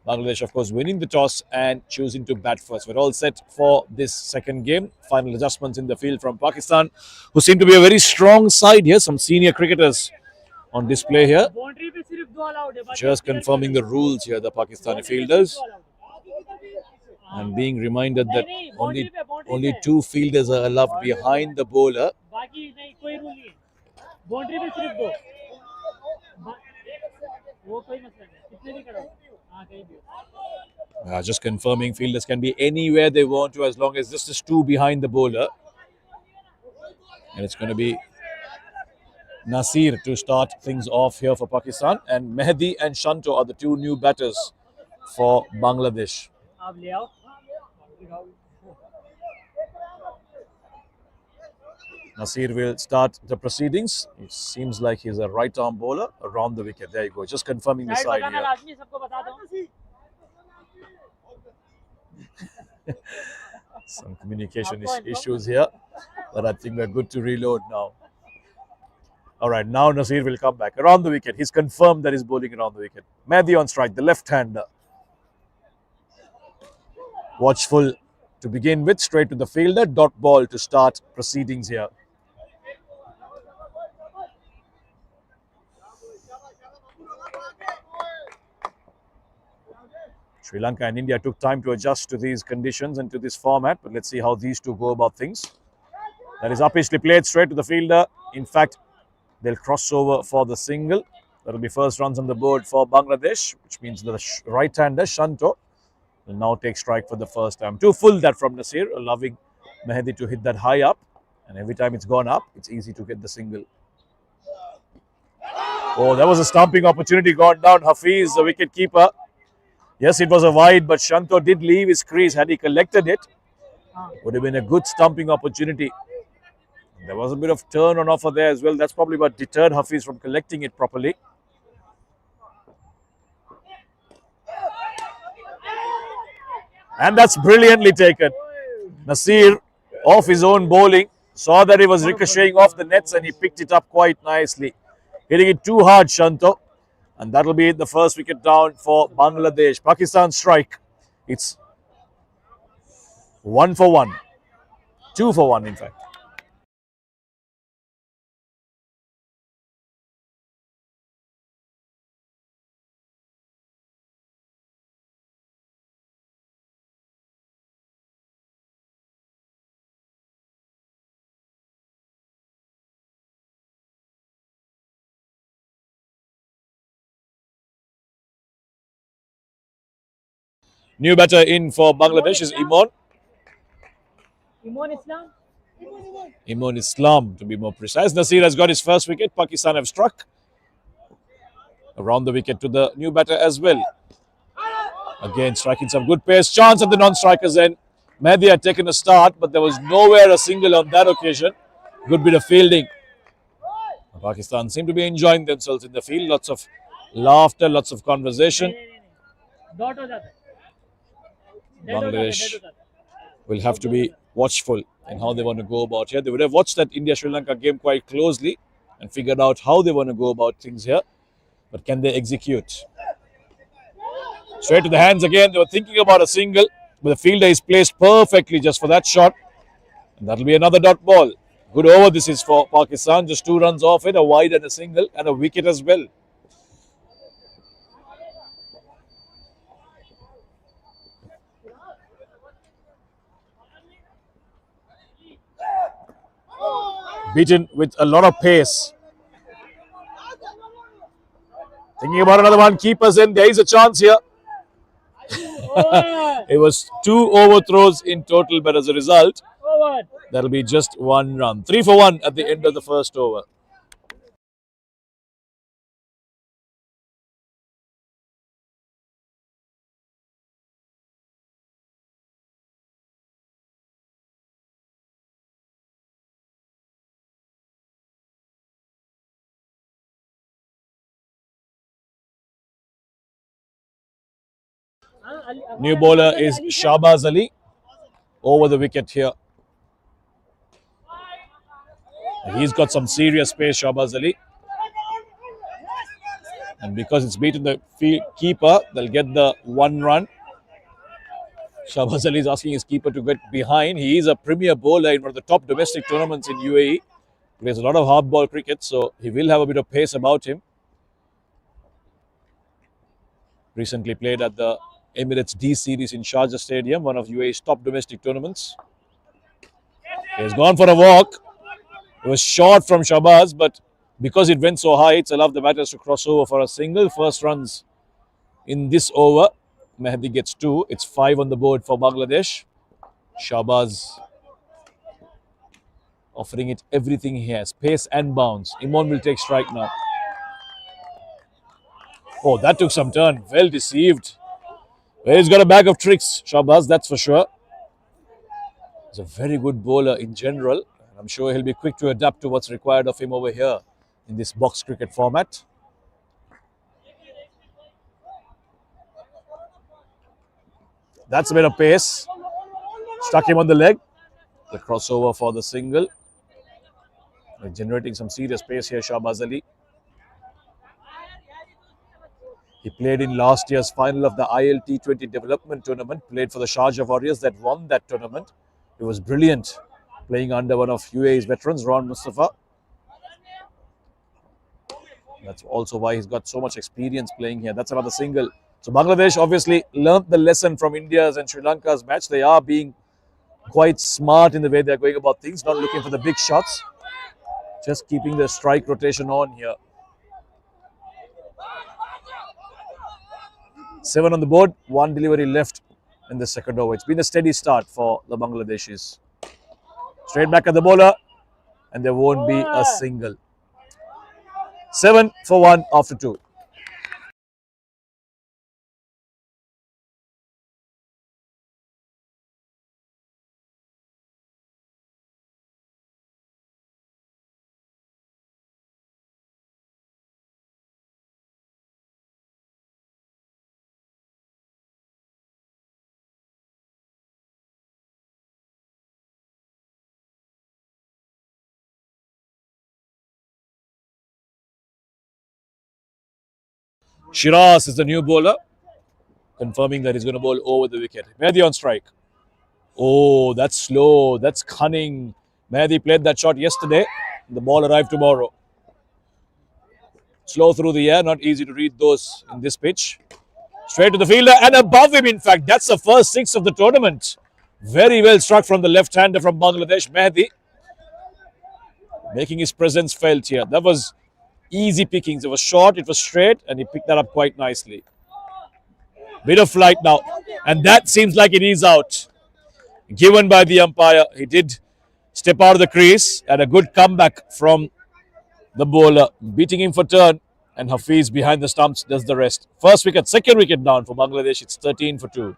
Bangladesh, of course, winning the toss and choosing to bat first. We're all set for this second game. Final adjustments in the field from Pakistan, who seem to be a very strong side here. Some senior cricketers on display here. Just confirming the rules here, the Pakistani fielders. And being reminded that only 2 fielders are allowed behind the bowler. Just confirming, fielders can be anywhere they want to as long as this is 2 behind the bowler. And it's going to be Nasir to start things off here for Pakistan. And Mehdi and Shanto are the 2 new batters for Bangladesh. Nasir will start the proceedings. It seems like he's a right-arm bowler around the wicket. There you go. Just confirming the side here. Some communication issues here, but I think we're good to reload now. All right, now Nasir will come back around the wicket. He's confirmed that he's bowling around the wicket. Mehdi on strike, the left-hander. Watchful to begin with, straight to the fielder. Dot ball to start proceedings here. Sri Lanka and India took time to adjust to these conditions and to this format, but let's see how these two go about things. That is uppishly played straight to the fielder. In fact, they'll cross over for the single. That'll be first runs on the board for Bangladesh, which means the right-hander, Shanto, will now take strike for the first time. Too full that from Nasir, allowing Mehdi to hit that high up. And every time it's gone up, it's easy to get the single. Oh, that was a stumping opportunity gone down. Hafiz, the wicket keeper. Yes, it was a wide, but Shanto did leave his crease. Had he collected it, would have been a good stumping opportunity. There was a bit of turn on offer there as well. That's probably what deterred Hafiz from collecting it properly. And that's brilliantly taken. Nasir, off his own bowling, saw that he was ricocheting off the nets and he picked it up quite nicely. Hitting it too hard, Shanto. And that'll be the first wicket down for Bangladesh. Pakistan strike. It's 1 for 1. 2 for 1, in fact. New batter in for Bangladesh is Imon. Imon Islam, to be more precise. Nasir has got his first wicket. Pakistan have struck. Around the wicket to the new batter as well. Again, striking some good pace. Chance at the non-strikers end. Mehdi had taken a start, but there was nowhere a single on that occasion. Good bit of fielding. Pakistan seem to be enjoying themselves in the field. Lots of laughter, lots of conversation. Bangladesh will have to be watchful in how they want to go about here. They would have watched that India-Sri Lanka game quite closely and figured out how they want to go about things here. But can they execute? Straight to the hands again. They were thinking about a single, but the fielder is placed perfectly just for that shot. And that'll be another dot ball. Good over this is for Pakistan. Just 2 runs off it, a wide and a single, and a wicket as well. Beaten with a lot of pace. Thinking about another one. Keepers in. There is a chance here. It was 2 overthrows in total, but as a result, that'll be just 1 run. 3 for 1 at the end of the first over. New bowler is Shahbaz Ali. over the wicket here. He's got some serious pace, Shahbaz Ali. And because it's beaten the keeper, they'll get the 1 run. Shahbaz Ali is asking his keeper to get behind. He is a premier bowler in one of the top domestic tournaments in UAE. Plays a lot of hard ball cricket, so he will have a bit of pace about him. Recently played at the Emirates D Series in Sharjah Stadium, one of UAE's top domestic tournaments. He's gone for a walk. It was short from Shahbaz, but because it went so high, it's allowed the batters to cross over for a single. First runs in this over. Mehdi gets 2. It's 5 on the board for Bangladesh. Shahbaz offering it everything he has. Pace and bounce. Imran will take strike now. Oh, that took some turn. Well deceived. Well, he's got a bag of tricks, Shahbaz, that's for sure. He's a very good bowler in general. I'm sure he'll be quick to adapt to what's required of him over here in this box cricket format. That's a bit of pace. Stuck him on the leg. The crossover for the single. They're generating some serious pace here, Shahbaz Ali. He played in last year's final of the ILT20 development tournament, played for the Sharjah Warriors that won that tournament. It was brilliant, playing under one of UAE's veterans, Ron Mustafa. That's also why he's got so much experience playing here. That's another single. So Bangladesh obviously learnt the lesson from India's and Sri Lanka's match. They are being quite smart in the way they're going about things, not looking for the big shots, just keeping the strike rotation on here. 7 on the board, 1 delivery left in the second over. It's been a steady start for the Bangladeshis. Straight back at the bowler, and there won't be a single. 7 for 1 after 2. Shiraz is the new bowler, confirming that he's going to bowl over the wicket. Mehdi on strike. Oh, that's slow. That's cunning. Mehdi played that shot yesterday. The ball arrived tomorrow. Slow through the air. Not easy to read those in this pitch. Straight to the fielder and above him, in fact. That's the first 6 of the tournament. Very well struck from the left-hander from Bangladesh, Mehdi. Making his presence felt here. That was easy pickings. It was short, it was straight, and he picked that up quite nicely. Bit of flight now. And that seems like it is out. Given by the umpire. He did step out of the crease and a good comeback from the bowler, beating him for turn, and Hafiz behind the stumps does the rest. First wicket, second wicket down for Bangladesh. It's 13 for 2.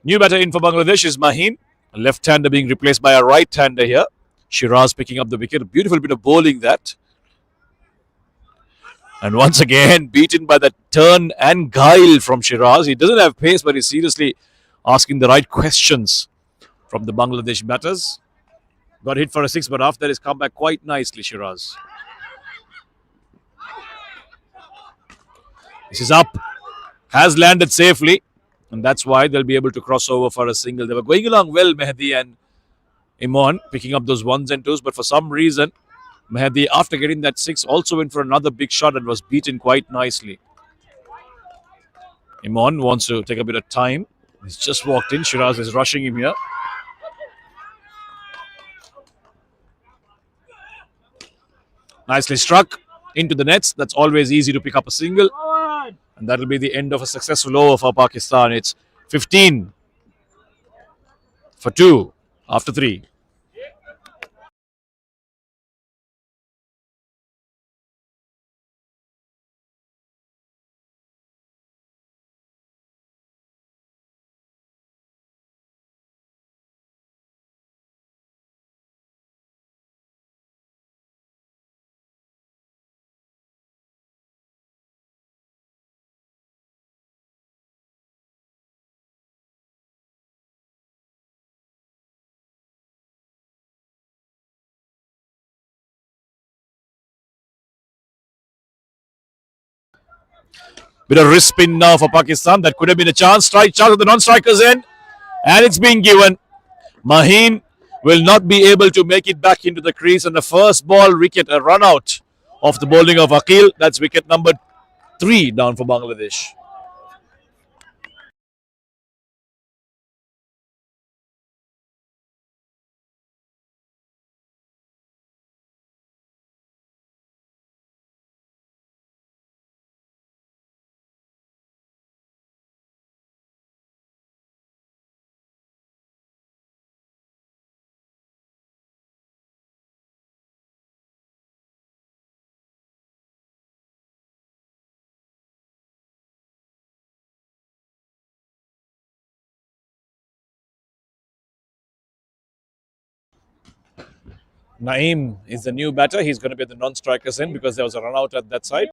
New batter in for Bangladesh is Maheen. A left-hander being replaced by a right-hander here. Shiraz picking up the wicket. A beautiful bit of bowling that. And once again, beaten by the turn and guile from Shiraz. He doesn't have pace, but he's seriously asking the right questions from the Bangladesh batters. Got hit for a 6, but after that, he's come back quite nicely, Shiraz. This is up. Has landed safely. And that's why they'll be able to cross over for a single. They were going along well, Mehdi and Imran, picking up those 1s and 2s. But for some reason, Mehdi, after getting that 6, also went for another big shot and was beaten quite nicely. Imran wants to take a bit of time. He's just walked in. Shiraz is rushing him here. Nicely struck into the nets. That's always easy to pick up a single. Forward. And that'll be the end of a successful over for Pakistan. It's 15 for 2 after 3. Bit of wrist spin now for Pakistan. That could have been a chance. Strike chance of the non-strikers end. And it's being given. Maheen will not be able to make it back into the crease. And the first ball wicket, a run out of the bowling of Akil. That's wicket number 3 down for Bangladesh. Naeem is the new batter. He's going to be the non-strikers in because there was a run out at that side.